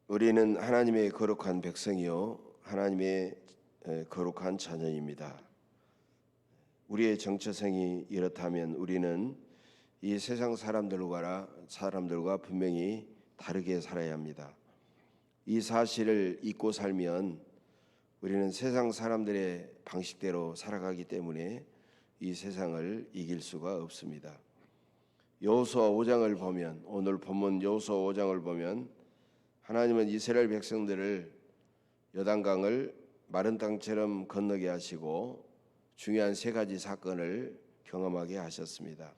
우리는 하나님의 거룩한 백성이요 하나님의 거룩한 자녀입니다. 우리의 정체성이 이렇다면 우리는 이 세상 사람들과 분명히 다르게 살아야 합니다. 이 사실을 잊고 살면 우리는 세상 사람들의 방식대로 살아가기 때문에 이 세상을 이길 수가 없습니다. 여호수아 5장을 보면, 오늘 본문 여호수아 5장을 보면 하나님은 이스라엘 백성들을 요단강을 마른 땅처럼 건너게 하시고 중요한 세 가지 사건을 경험하게 하셨습니다.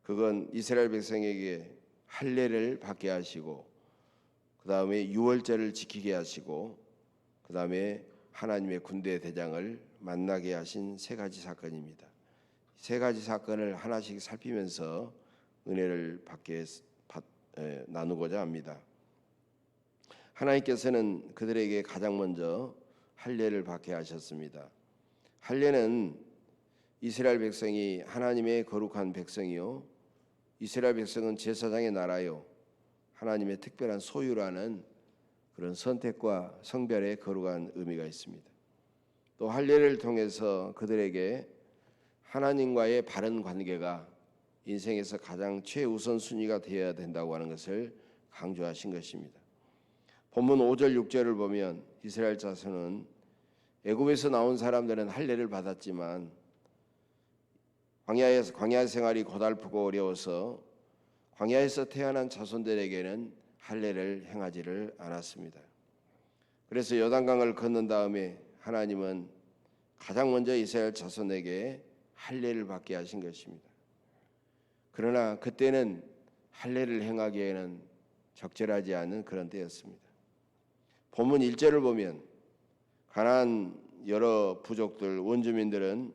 그건 이스라엘 백성에게 할례를 받게 하시고, 그 다음에 유월절을 지키게 하시고, 그 다음에 하나님의 군대 대장을 만나게 하신 세 가지 사건입니다. 세 가지 사건을 하나씩 살피면서 은혜를 나누고자 합니다. 하나님께서는 그들에게 가장 먼저 할례를 받게 하셨습니다. 할례는 이스라엘 백성이 하나님의 거룩한 백성이요, 이스라엘 백성은 제사장의 나라요, 하나님의 특별한 소유라는 그런 선택과 성별의 거룩한 의미가 있습니다. 또 할례를 통해서 그들에게 하나님과의 바른 관계가 인생에서 가장 최우선 순위가 되어야 된다고 하는 것을 강조하신 것입니다. 본문 5절 6절을 보면 이스라엘 자손은 애굽에서 나온 사람들은 할례를 받았지만 광야 생활이 고달프고 어려워서 광야에서 태어난 자손들에게는 할례를 행하지를 않았습니다. 그래서 요단강을 건넌 다음에 하나님은 가장 먼저 이스라엘 자손에게 할례를 받게 하신 것입니다. 그러나 그때는 할례를 행하기에는 적절하지 않은 그런 때였습니다. 본문 1절을 보면 가나안 여러 부족들, 원주민들은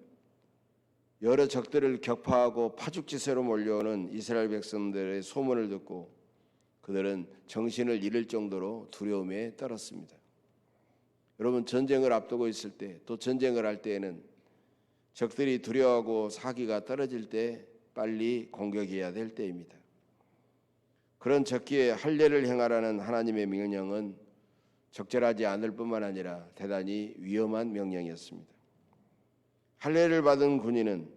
여러 적들을 격파하고 파죽지세로 몰려오는 이스라엘 백성들의 소문을 듣고 그들은 정신을 잃을 정도로 두려움에 떨었습니다. 여러분, 전쟁을 앞두고 있을 때, 또 전쟁을 할 때에는 적들이 두려워하고 사기가 떨어질 때 빨리 공격해야 될 때입니다. 그런 적기에 할례를 행하라는 하나님의 명령은 적절하지 않을 뿐만 아니라 대단히 위험한 명령이었습니다. 할례를 받은 군인은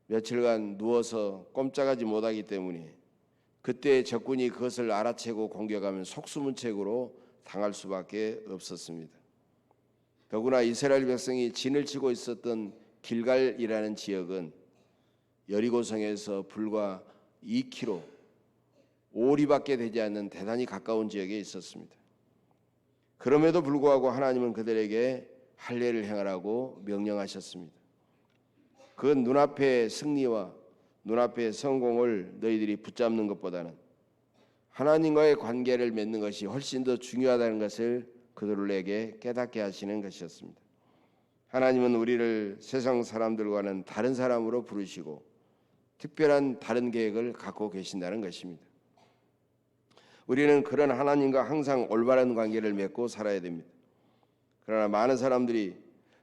며칠간 누워서 꼼짝하지 못하기 때문에 그때 적군이 그것을 알아채고 공격하면 속수무책으로 당할 수밖에 없었습니다. 더구나 이스라엘 백성이 진을 치고 있었던 길갈이라는 지역은 여리고성에서 불과 2km, 5리밖에 되지 않는 대단히 가까운 지역에 있었습니다. 그럼에도 불구하고 하나님은 그들에게 할례를 행하라고 명령하셨습니다. 그 눈앞의 승리와 눈앞의 성공을 너희들이 붙잡는 것보다는 하나님과의 관계를 맺는 것이 훨씬 더 중요하다는 것을 그들에게 깨닫게 하시는 것이었습니다. 하나님은 우리를 세상 사람들과는 다른 사람으로 부르시고 특별한 다른 계획을 갖고 계신다는 것입니다. 우리는 그런 하나님과 항상 올바른 관계를 맺고 살아야 됩니다. 그러나 많은 사람들이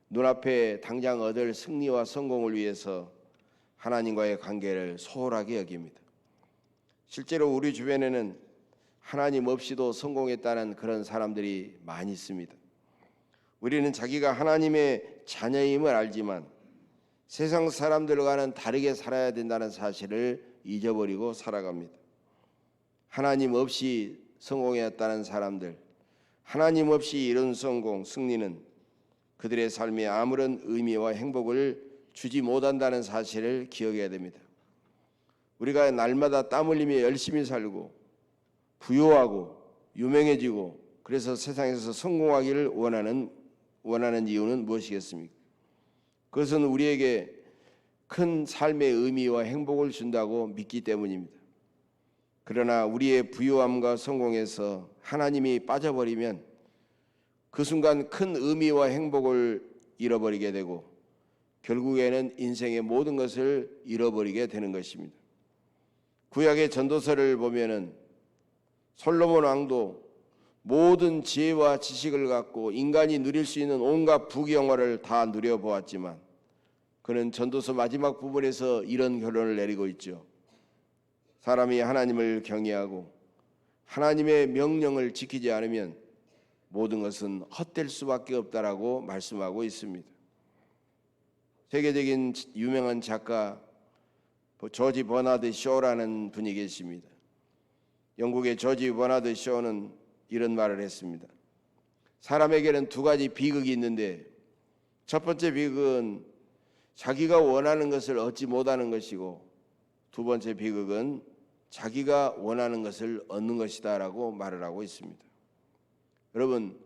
눈앞에 당장 얻을 승리와 성공을 위해서 하나님과의 관계를 소홀하게 여깁니다. 실제로 우리 주변에는 하나님 없이도 성공했다는 그런 사람들이 많이 있습니다. 우리는 자기가 하나님의 자녀임을 알지만 세상 사람들과는 다르게 살아야 된다는 사실을 잊어버리고 살아갑니다. 하나님 없이 성공했다는 사람들, 하나님 없이 이룬 성공, 승리는 그들의 삶에 아무런 의미와 행복을 주지 못한다는 사실을 기억해야 됩니다. 우리가 날마다 땀 흘리며 열심히 살고 부유하고 유명해지고 그래서 세상에서 성공하기를 원하는 이유는 무엇이겠습니까? 그것은 우리에게 큰 삶의 의미와 행복을 준다고 믿기 때문입니다. 그러나 우리의 부유함과 성공에서 하나님이 빠져버리면 그 순간 큰 의미와 행복을 잃어버리게 되고 결국에는 인생의 모든 것을 잃어버리게 되는 것입니다. 구약의 전도서를 보면은 솔로몬 왕도 모든 지혜와 지식을 갖고 인간이 누릴 수 있는 온갖 부귀영화를 다 누려보았지만 그는 전도서 마지막 부분에서 이런 결론을 내리고 있죠. 사람이 하나님을 경외하고 하나님의 명령을 지키지 않으면 모든 것은 헛될 수밖에 없다라고 말씀하고 있습니다. 세계적인 유명한 작가 조지 버나드 쇼라는 분이 계십니다. 영국의 조지 버나드 쇼는 이런 말을 했습니다. 사람에게는 두 가지 비극이 있는데 첫 번째 비극은 자기가 원하는 것을 얻지 못하는 것이고 두 번째 비극은 자기가 원하는 것을 얻는 것이다 라고 말을 하고 있습니다. 여러분,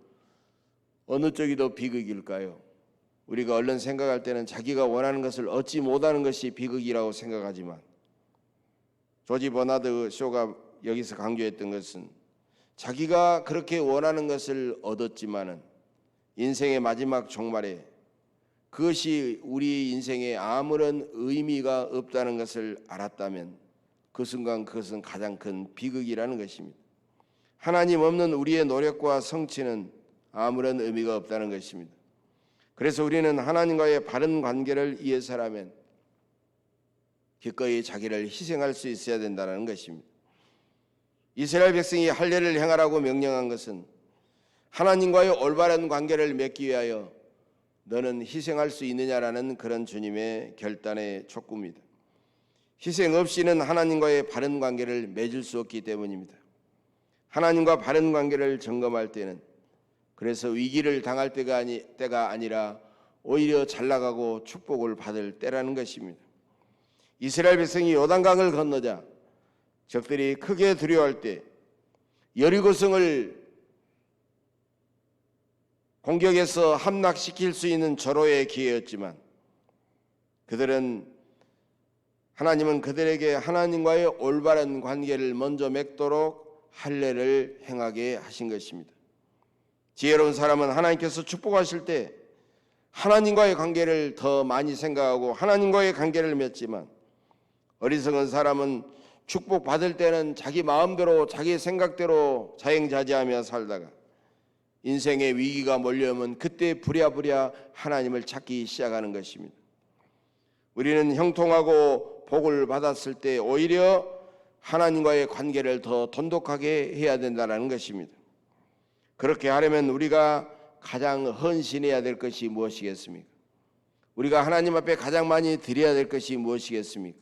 어느 쪽이 더 비극일까요? 우리가 얼른 생각할 때는 자기가 원하는 것을 얻지 못하는 것이 비극이라고 생각하지만 조지 버나드 쇼가 여기서 강조했던 것은 자기가 그렇게 원하는 것을 얻었지만은 인생의 마지막 종말에 그것이 우리 인생에 아무런 의미가 없다는 것을 알았다면 그 순간 그것은 가장 큰 비극이라는 것입니다. 하나님 없는 우리의 노력과 성취는 아무런 의미가 없다는 것입니다. 그래서 우리는 하나님과의 바른 관계를 위해서라면 기꺼이 자기를 희생할 수 있어야 된다는 것입니다. 이스라엘 백성이 할례를 행하라고 명령한 것은 하나님과의 올바른 관계를 맺기 위하여 너는 희생할 수 있느냐라는 그런 주님의 결단의 촉구입니다. 희생 없이는 하나님과의 바른 관계를 맺을 수 없기 때문입니다. 하나님과 바른 관계를 점검할 때는 그래서 위기를 당할 때가 아니라 오히려 잘 나가고 축복을 받을 때라는 것입니다. 이스라엘 백성이 요단강을 건너자 적들이 크게 두려워할 때 여리고성을 공격해서 함락시킬 수 있는 절호의 기회였지만 하나님은 그들에게 하나님과의 올바른 관계를 먼저 맺도록 할례를 행하게 하신 것입니다. 지혜로운 사람은 하나님께서 축복하실 때 하나님과의 관계를 더 많이 생각하고 하나님과의 관계를 맺지만 어리석은 사람은 축복받을 때는 자기 마음대로 자기 생각대로 자행자재하며 살다가 인생의 위기가 몰려오면 그때 부랴부랴 하나님을 찾기 시작하는 것입니다. 우리는 형통하고 복을 받았을 때 오히려 하나님과의 관계를 더 돈독하게 해야 된다는 것입니다. 그렇게 하려면 우리가 가장 헌신해야 될 것이 무엇이겠습니까? 우리가 하나님 앞에 가장 많이 드려야 될 것이 무엇이겠습니까?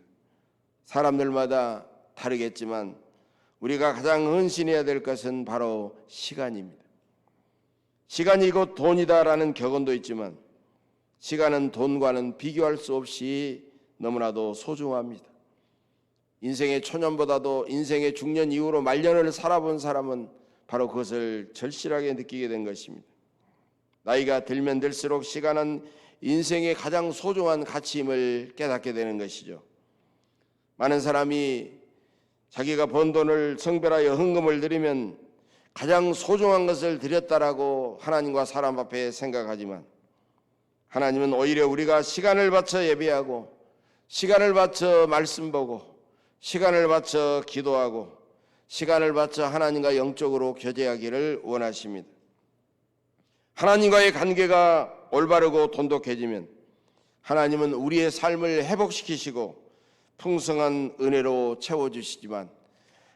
사람들마다 다르겠지만 우리가 가장 헌신해야 될 것은 바로 시간입니다. 시간이 곧 돈이다라는 격언도 있지만 시간은 돈과는 비교할 수 없이 너무나도 소중합니다. 인생의 초년보다도 인생의 중년 이후로 말년을 살아본 사람은 바로 그것을 절실하게 느끼게 된 것입니다. 나이가 들면 들수록 시간은 인생의 가장 소중한 가치임을 깨닫게 되는 것이죠. 많은 사람이 자기가 번 돈을 성별하여 헌금을 드리면 가장 소중한 것을 드렸다라고 하나님과 사람 앞에 생각하지만 하나님은 오히려 우리가 시간을 바쳐 예배하고 시간을 바쳐 말씀 보고 시간을 바쳐 기도하고 시간을 바쳐 하나님과 영적으로 교제하기를 원하십니다. 하나님과의 관계가 올바르고 돈독해지면 하나님은 우리의 삶을 회복시키시고 풍성한 은혜로 채워주시지만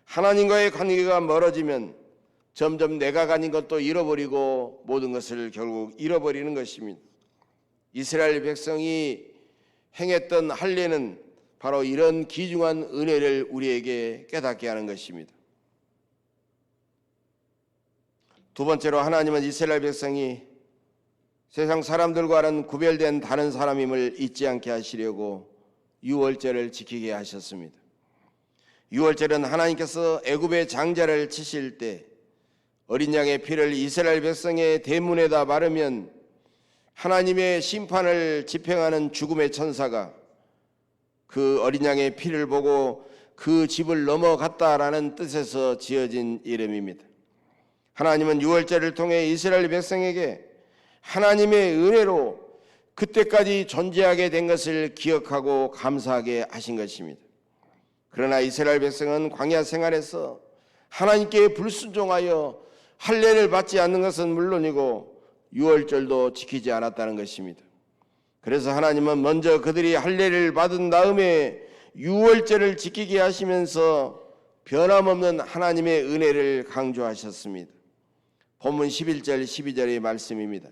하나님과의 관계가 멀어지면 점점 내가 가진 것도 잃어버리고 모든 것을 결국 잃어버리는 것입니다. 이스라엘 백성이 행했던 할례는 바로 이런 귀중한 은혜를 우리에게 깨닫게 하는 것입니다. 두 번째로 하나님은 이스라엘 백성이 세상 사람들과는 구별된 다른 사람임을 잊지 않게 하시려고 유월절을 지키게 하셨습니다. 유월절은 하나님께서 애굽의 장자를 치실 때 어린 양의 피를 이스라엘 백성의 대문에다 바르면 하나님의 심판을 집행하는 죽음의 천사가 그 어린 양의 피를 보고 그 집을 넘어갔다라는 뜻에서 지어진 이름입니다. 하나님은 유월절을 통해 이스라엘 백성에게 하나님의 은혜로 그때까지 존재하게 된 것을 기억하고 감사하게 하신 것입니다. 그러나 이스라엘 백성은 광야 생활에서 하나님께 불순종하여 할례를 받지 않는 것은 물론이고 유월절도 지키지 않았다는 것입니다. 그래서 하나님은 먼저 그들이 할례를 받은 다음에 유월절을 지키게 하시면서 변함없는 하나님의 은혜를 강조하셨습니다. 본문 11절 12절의 말씀입니다.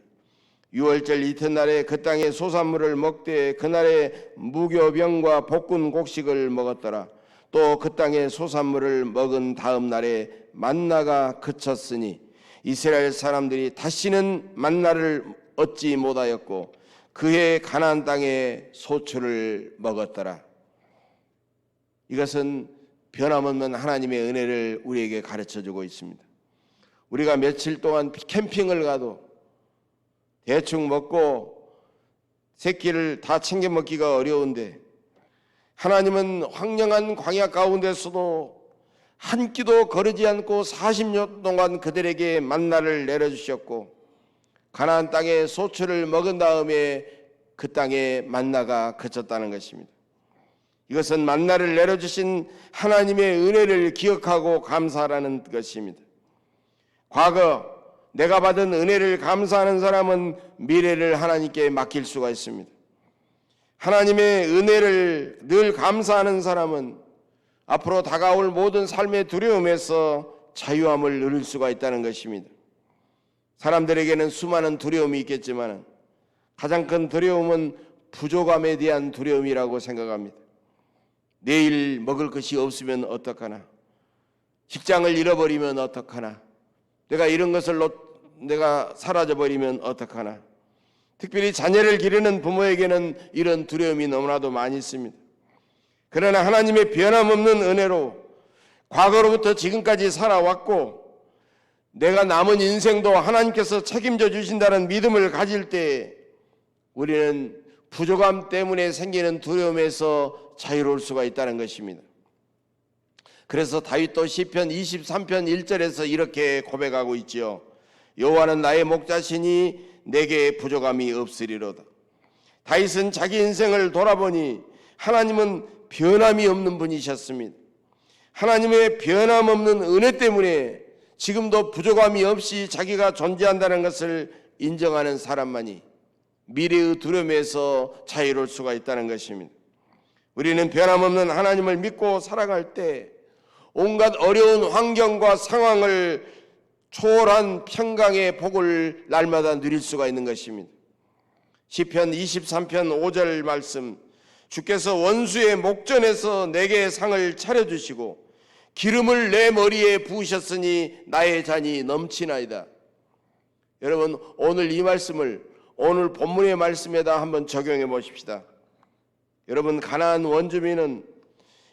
유월절 이튿날에 그 땅의 소산물을 먹되 그날에 무교병과 볶은 곡식을 먹었더라. 또 그 땅의 소산물을 먹은 다음 날에 만나가 그쳤으니 이스라엘 사람들이 다시는 만나를 얻지 못하였고 그의 가나안 땅의 소출을 먹었더라. 이것은 변함없는 하나님의 은혜를 우리에게 가르쳐주고 있습니다. 우리가 며칠 동안 캠핑을 가도 대충 먹고 새끼를 다 챙겨 먹기가 어려운데 하나님은 황량한 광야 가운데서도 한 끼도 거르지 않고 40년 동안 그들에게 만나를 내려주셨고 가나안 땅의 소출을 먹은 다음에 그 땅에 만나가 그쳤다는 것입니다. 이것은 만나를 내려주신 하나님의 은혜를 기억하고 감사하라는 것입니다. 과거 내가 받은 은혜를 감사하는 사람은 미래를 하나님께 맡길 수가 있습니다. 하나님의 은혜를 늘 감사하는 사람은 앞으로 다가올 모든 삶의 두려움에서 자유함을 누릴 수가 있다는 것입니다. 사람들에게는 수많은 두려움이 있겠지만 가장 큰 두려움은 부족함에 대한 두려움이라고 생각합니다. 내일 먹을 것이 없으면 어떡하나? 직장을 잃어버리면 어떡하나? 내가 이런 것을 내가 사라져버리면 어떡하나? 특별히 자녀를 기르는 부모에게는 이런 두려움이 너무나도 많이 있습니다. 그러나 하나님의 변함없는 은혜로 과거로부터 지금까지 살아왔고 내가 남은 인생도 하나님께서 책임져 주신다는 믿음을 가질 때 우리는 부족함 때문에 생기는 두려움에서 자유로울 수가 있다는 것입니다. 그래서 다윗도 시편 23편 1절에서 이렇게 고백하고 있지요. 여호와는 나의 목자시니 내게 부족함이 없으리로다. 다윗은 자기 인생을 돌아보니 하나님은 변함이 없는 분이셨습니다. 하나님의 변함없는 은혜 때문에 지금도 부족함이 없이 자기가 존재한다는 것을 인정하는 사람만이 미래의 두려움에서 자유로울 수가 있다는 것입니다. 우리는 변함없는 하나님을 믿고 살아갈 때 온갖 어려운 환경과 상황을 초월한 평강의 복을 날마다 누릴 수가 있는 것입니다. 시편 23편 5절 말씀, 주께서 원수의 목전에서 내게 상을 차려주시고 기름을 내 머리에 부으셨으니 나의 잔이 넘치나이다. 여러분, 오늘 이 말씀을 오늘 본문의 말씀에다 한번 적용해 보십시다. 여러분, 가나안 원주민은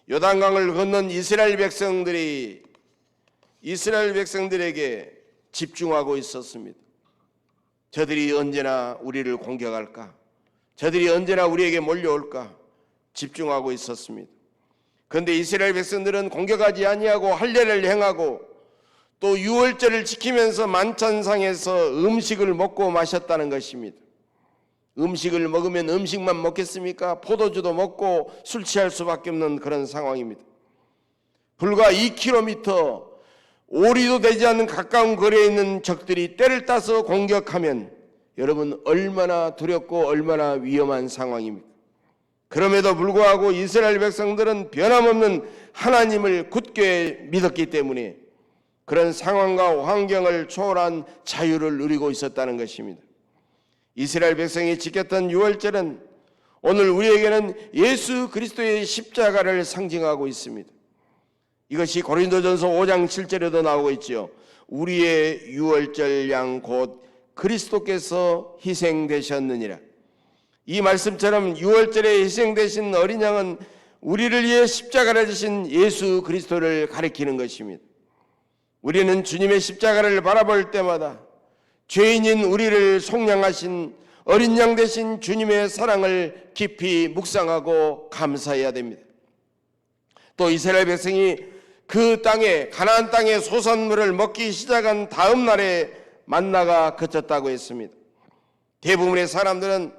요단강을 건넌 이스라엘 백성들에게 집중하고 있었습니다. 저들이 언제나 우리를 공격할까? 저들이 언제나 우리에게 몰려올까? 집중하고 있었습니다. 그런데 이스라엘 백성들은 공격하지 아니하고 할례를 행하고 또 유월절을 지키면서 만찬상에서 음식을 먹고 마셨다는 것입니다. 음식을 먹으면 음식만 먹겠습니까? 포도주도 먹고 술 취할 수밖에 없는 그런 상황입니다. 불과 2km 오리도 되지 않는 가까운 거리에 있는 적들이 때를 따서 공격하면 여러분 얼마나 두렵고 얼마나 위험한 상황입니까? 그럼에도 불구하고 이스라엘 백성들은 변함없는 하나님을 굳게 믿었기 때문에 그런 상황과 환경을 초월한 자유를 누리고 있었다는 것입니다. 이스라엘 백성이 지켰던 유월절은 오늘 우리에게는 예수 그리스도의 십자가를 상징하고 있습니다. 이것이 고린도전서 5장 7절에도 나오고 있지요. 우리의 유월절 양 곧 그리스도께서 희생되셨느니라. 이 말씀처럼 유월절에 희생되신 어린 양은 우리를 위해 십자가를 지신 예수 그리스도를 가리키는 것입니다. 우리는 주님의 십자가를 바라볼 때마다 죄인인 우리를 속량하신 어린 양 되신 주님의 사랑을 깊이 묵상하고 감사해야 됩니다. 또 이스라엘 백성이 그 땅에 가나안 땅의 소산물을 먹기 시작한 다음 날에 만나가 그쳤다고 했습니다. 대부분의 사람들은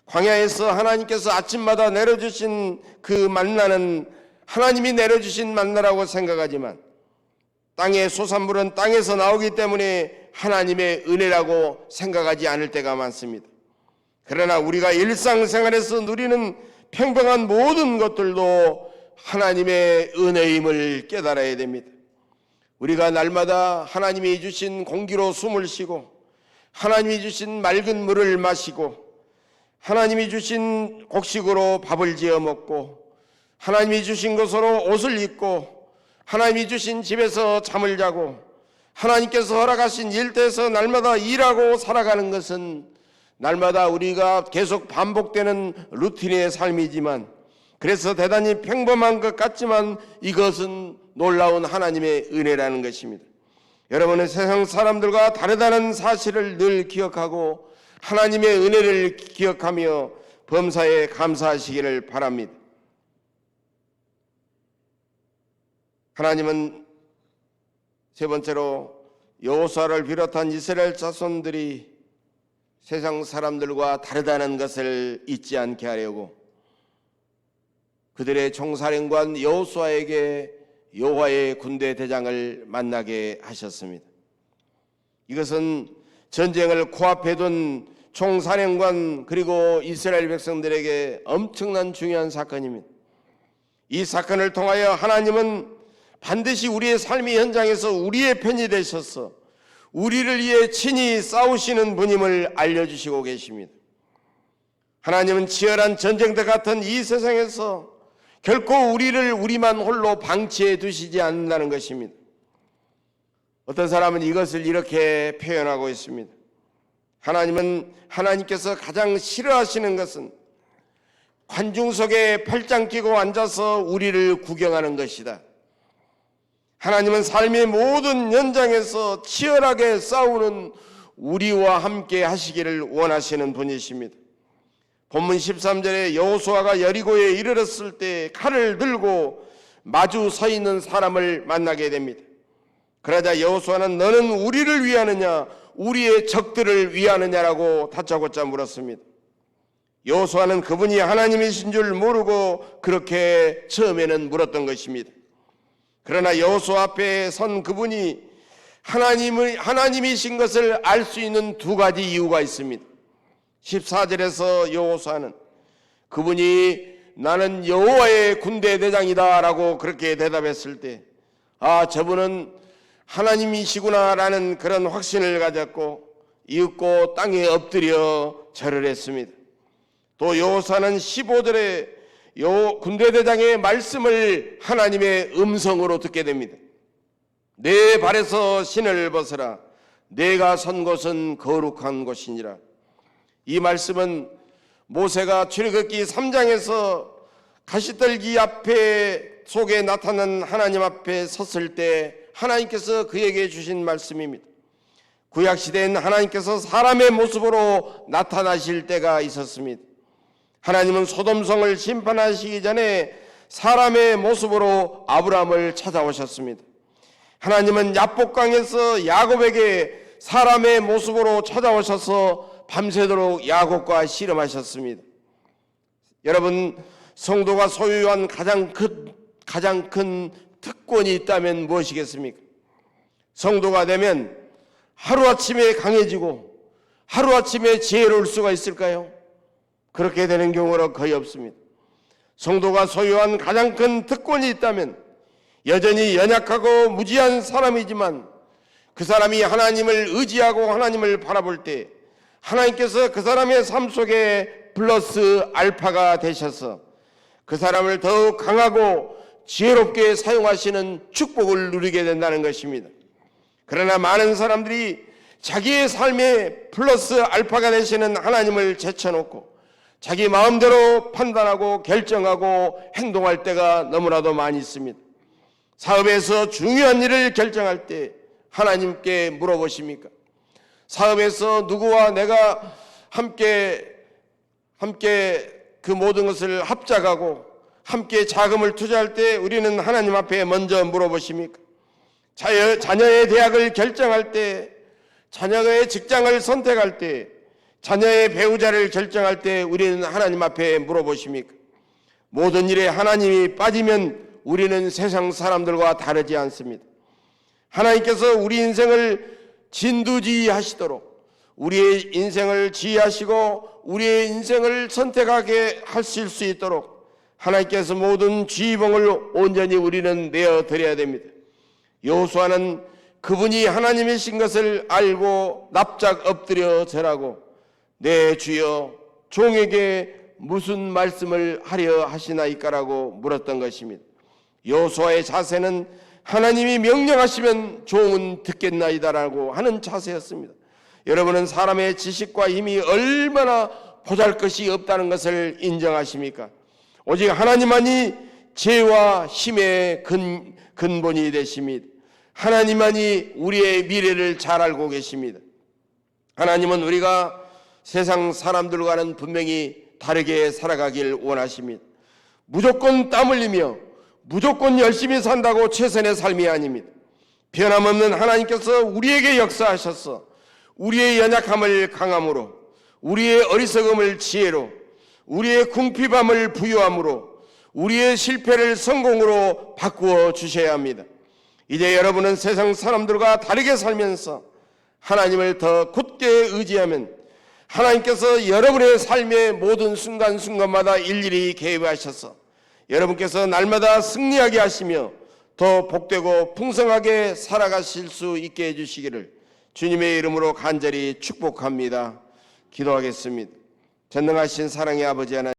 광야에서 하나님께서 아침마다 내려주신 그 만나는 하나님이 내려주신 만나라고 생각하지만 땅의 소산물은 땅에서 나오기 때문에 하나님의 은혜라고 생각하지 않을 때가 많습니다. 그러나 우리가 일상생활에서 누리는 평범한 모든 것들도 하나님의 은혜임을 깨달아야 됩니다. 우리가 날마다 하나님이 주신 공기로 숨을 쉬고 하나님이 주신 맑은 물을 마시고 하나님이 주신 곡식으로 밥을 지어 먹고 하나님이 주신 것으로 옷을 입고 하나님이 주신 집에서 잠을 자고 하나님께서 허락하신 일터에서 날마다 일하고 살아가는 것은 날마다 우리가 계속 반복되는 루틴의 삶이지만, 그래서 대단히 평범한 것 같지만 이것은 놀라운 하나님의 은혜라는 것입니다. 여러분은 세상 사람들과 다르다는 사실을 늘 기억하고 하나님의 은혜를 기억하며 범사에 감사하시기를 바랍니다. 하나님은 세 번째로 여호수아를 비롯한 이스라엘 자손들이 세상 사람들과 다르다는 것을 잊지 않게 하려고 그들의 총사령관 여호수아에게 여호와의 군대 대장을 만나게 하셨습니다. 이것은 전쟁을 코앞에 둔 총사령관 그리고 이스라엘 백성들에게 엄청난 중요한 사건입니다. 이 사건을 통하여 하나님은 반드시 우리의 삶의 현장에서 우리의 편이 되셔서 우리를 위해 친히 싸우시는 분임을 알려주시고 계십니다. 하나님은 치열한 전쟁터 같은 이 세상에서 결코 우리를 우리만 홀로 방치해 두시지 않는다는 것입니다. 어떤 사람은 이것을 이렇게 표현하고 있습니다. 하나님께서 가장 싫어하시는 것은 관중석에 팔짱 끼고 앉아서 우리를 구경하는 것이다. 하나님은 삶의 모든 현장에서 치열하게 싸우는 우리와 함께 하시기를 원하시는 분이십니다. 본문 13절에 여호수아가 여리고에 이르렀을 때 칼을 들고 마주 서 있는 사람을 만나게 됩니다. 그러자 여호수아는 너는 우리를 위하느냐 우리의 적들을 위하느냐라고 다짜고짜 물었습니다. 여호수아는 그분이 하나님이신 줄 모르고 그렇게 처음에는 물었던 것입니다. 그러나 여호수아 앞에 선 그분이 하나님이신 것을 알 수 있는 두 가지 이유가 있습니다. 14절에서 여호수아는 그분이 나는 여호와의 군대 대장이다 라고 그렇게 대답했을 때 저분은 하나님이시구나 라는 그런 확신을 가졌고 이윽고 땅에 엎드려 절을 했습니다. 또 여호수아는 15절에 군대 대장의 말씀을 하나님의 음성으로 듣게 됩니다. 내 발에서 신을 벗어라. 내가 선 곳은 거룩한 곳이니라. 이 말씀은 모세가 출애굽기 3장에서 가시떨기 속에 나타난 하나님 앞에 섰을 때 하나님께서 그에게 주신 말씀입니다. 구약시대엔 하나님께서 사람의 모습으로 나타나실 때가 있었습니다. 하나님은 소돔성을 심판하시기 전에 사람의 모습으로 아브라함을 찾아오셨습니다. 하나님은 야복강에서 야곱에게 사람의 모습으로 찾아오셔서 밤새도록 야곱과 씨름하셨습니다. 여러분, 성도가 소유한 가장 큰 특권이 있다면 무엇이겠습니까? 성도가 되면 하루아침에 강해지고 하루아침에 지혜로울 수가 있을까요? 그렇게 되는 경우는 거의 없습니다. 성도가 소유한 가장 큰 특권이 있다면 여전히 연약하고 무지한 사람이지만 그 사람이 하나님을 의지하고 하나님을 바라볼 때 하나님께서 그 사람의 삶 속에 플러스 알파가 되셔서 그 사람을 더욱 강하고 지혜롭게 사용하시는 축복을 누리게 된다는 것입니다. 그러나 많은 사람들이 자기의 삶에 플러스 알파가 되시는 하나님을 제쳐놓고 자기 마음대로 판단하고 결정하고 행동할 때가 너무나도 많이 있습니다. 사업에서 중요한 일을 결정할 때 하나님께 물어보십니까? 사업에서 누구와 내가 함께 그 모든 것을 합작하고 함께 자금을 투자할 때 우리는 하나님 앞에 먼저 물어보십니까? 자녀의 대학을 결정할 때, 자녀의 직장을 선택할 때, 자녀의 배우자를 결정할 때 우리는 하나님 앞에 물어보십니까? 모든 일에 하나님이 빠지면 우리는 세상 사람들과 다르지 않습니다. 하나님께서 우리 인생을 진두지휘하시도록 우리의 인생을 지휘하시고 우리의 인생을 선택하게 하실 수 있도록 하나님께서 모든 지휘봉을 온전히 우리는 내어드려야 됩니다. 여호수아는 그분이 하나님이신 것을 알고 납작 엎드려 절하고 내 주여 종에게 무슨 말씀을 하려 하시나이까라고 물었던 것입니다. 여호수아의 자세는 하나님이 명령하시면 종은 듣겠나이다라고 하는 자세였습니다. 여러분은 사람의 지식과 힘이 얼마나 보잘것이 없다는 것을 인정하십니까? 오직 하나님만이 지혜와 힘의 근본이 되십니다. 하나님만이 우리의 미래를 잘 알고 계십니다. 하나님은 우리가 세상 사람들과는 분명히 다르게 살아가길 원하십니다. 무조건 땀 흘리며 무조건 열심히 산다고 최선의 삶이 아닙니다. 변함없는 하나님께서 우리에게 역사하셔서 우리의 연약함을 강함으로, 우리의 어리석음을 지혜로, 우리의 궁핍함을 부유함으로, 우리의 실패를 성공으로 바꾸어 주셔야 합니다. 이제 여러분은 세상 사람들과 다르게 살면서 하나님을 더 굳게 의지하면 하나님께서 여러분의 삶의 모든 순간순간마다 일일이 개입하셔서 여러분께서 날마다 승리하게 하시며 더 복되고 풍성하게 살아가실 수 있게 해주시기를 주님의 이름으로 간절히 축복합니다. 기도하겠습니다. 전능하신 사랑의 아버지 하나님,